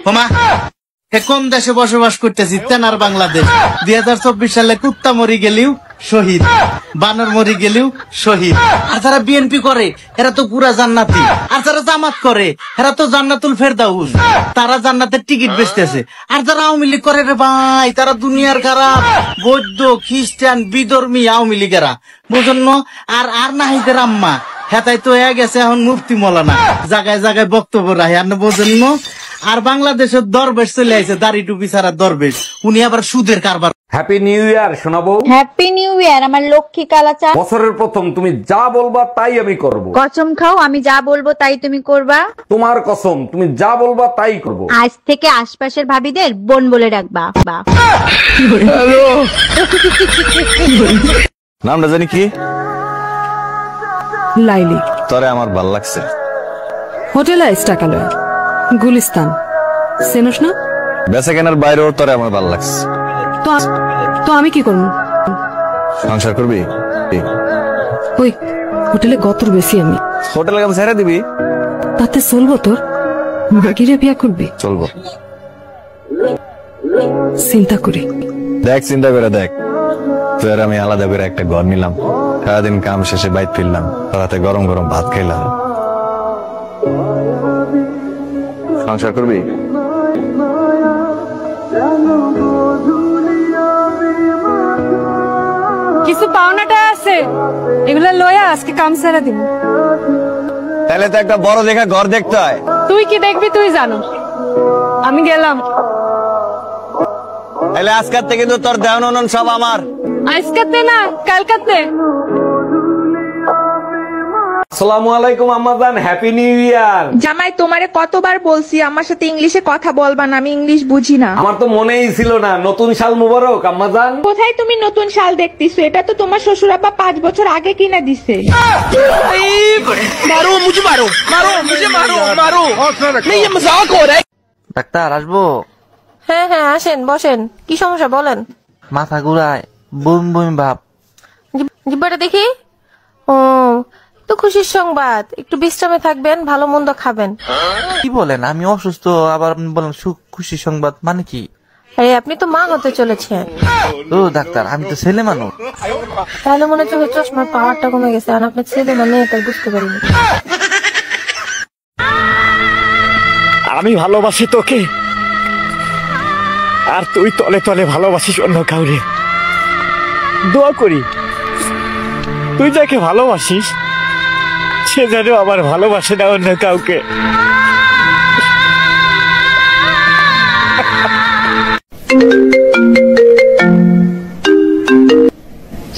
ওমা কোন দেশে বসবাস করতেছি? তেনার বাংলাদেশ। 2024 সালে কুত্তা মরি গেলেও শহীদ, বানর মরি গেলেও শহীদ। আর যারা বিএনপি করে এরা তো পুরা জান্নাতি, আর যারা জামাত করে এরা তো জান্নাতুল ফেরদাউস, তারা জান্নাতের টিকিট বেচতেছে। আর যারা আওয়ামী লীগ করে রে ভাই, তারা দুনিয়ার খারাপ, বৌদ্ধ খ্রিস্টান বিধর্মী আওয়ামী লীগেরা, বুঝন্ন। আর আর নাহিদের আম্মা হেতাই তো হয়ে গেছে এখন মুফতি মৌলানা, জায়গায় জায়গায় বক্তব্য রাখে, আর বুঝন্ন। আর বাংলাদেশের দরবেশ চলে আইছে, দাড়ি টুপি ছাড়া দরবেশ, উনি আবার সুদের কারবার। হ্যাপি নিউ ইয়ার শোনাবো। হ্যাপি নিউ ইয়ার আমার লক্ষ্মী কালাচা। বছরের প্রথম তুমি যা বলবা তাই আমি করব। কসম খাও আমি যা বলবো তাই তুমি করবা। তোমার কসম, তুমি যা বলবা তাই করব। আজ থেকে আশপাশের ভাবিদের বোন বলে ডাকবা। নামটা জানি কি? লাইলি। তরে আমার ভাল লাগছে। হোটেল টাকালয় গুলিস্তান চেনস না? বেচা কেনার বাইরেও তরে আমার ভাল লাগছে। তো আমি কি করবো? সংসার করবি? ওই হোটেলে গতর বেশি আমি। হোটেলে কাম ছেড়ে দিবি? তাতে চলবো তোর? মাগিরে বিয়া করবি? চলবো। চিন্তা করি দেখ, চিন্তা করে দেখ, তোর আমি আলাদা করে একটা ঘর নিলাম, সারাদিন কাম শেষে বাইট ফিরলাম, রাতে গরম গরম ভাত খাইলাম। সংসার করবি? কিছু পাওনাটা আছে, এগুলা লয়া আজকে কাম ছেড়ে দিব। তাহলে তো একটা বড় দেখা ঘর দেখতে হয়। তুই কি দেখবি তুই জানো, আমি গেলাম। তাহলে আজকের থেকে কিন্তু তোর দেওয়ান সব আমার। আজকাতে না কালকাতে। আসসালামু আলাইকুম আম্মাজান, হ্যাপি নিউ ইয়ার। জামাই তোমারে কতবার বলছি আমার সাথে ইংলিশে কথা বলবা না, আমি ইংলিশ বুঝি না। আমার তো মনেই ছিল না। নতুন সাল মুবারক আম্মাজান। কোথায় তুমি নতুন শাল দেখতেছো? এটা তো তোমার শ্বশুর আব্বা 5 বছর আগে কিনা দিছে। ডাক্তার আসবো? হ্যাঁ হ্যাঁ আসেন, বসেন। কি সমস্যা বলেন? মাথা ঘুরায়, বমি বমি ভাব। জিব্বাটা দেখি। ও তো খুশির সংবাদ, একটু বিশ্রামে থাকবেন, ভালো মন্দ খাবেন। কি বলেন? আমি অসুস্থ, আবার বলেন খুশি সংবাদ মানে কি? আপনি তো মা হতে চলেছেন। ও ডাক্তার, আমি তো ছেলে মানুষ। তাহলে মনে হচ্ছে চশমার পাওয়ারটা কমে গেছে, আর আপনার ছেলে মানে এটা বুঝতে পারিনি। আমি ভালোবাসি তোকে, আর তুই তলে তলে ভালোবাসিস অন্য কাউরে। দোয়া করি তুই যাকে ভালোবাসিস সে যেন আবার ভালোবাসে না অন্য কাউকে।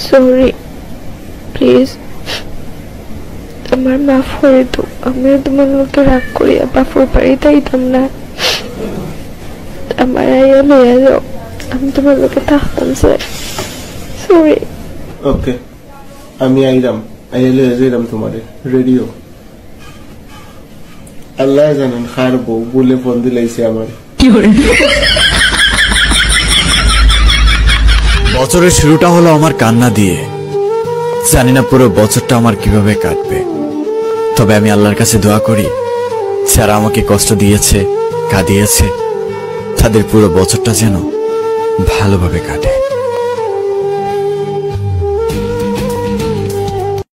সরি প্লিজ, আমার মাফ করে দো। আমিও তোমার মতো রাগ করি বাপুর বাড়িতে আইতাম না, আমার আইয়া লইয়া যাও, আমি তোমার লোকে থাকতাম স্যার। সরি। ওকে, আমি আইরাম, আইয়া লইয়া যাইরাম তোমারে রেডিও। আল্লাহ জানেন খার বউ বলে ফোন দিলাইছে আমার। বছরের শুরুটা হলো আমার কান্না দিয়ে, জানি না পুরো বছরটা আমার কিভাবে কাটবে, তবে আমি আল্লাহর কাছে দোয়া করি যারা আমাকে কষ্ট দিয়েছে, কাঁদিয়েছে, তাদের পুরো বছরটা যেন ভালোভাবে কাটে।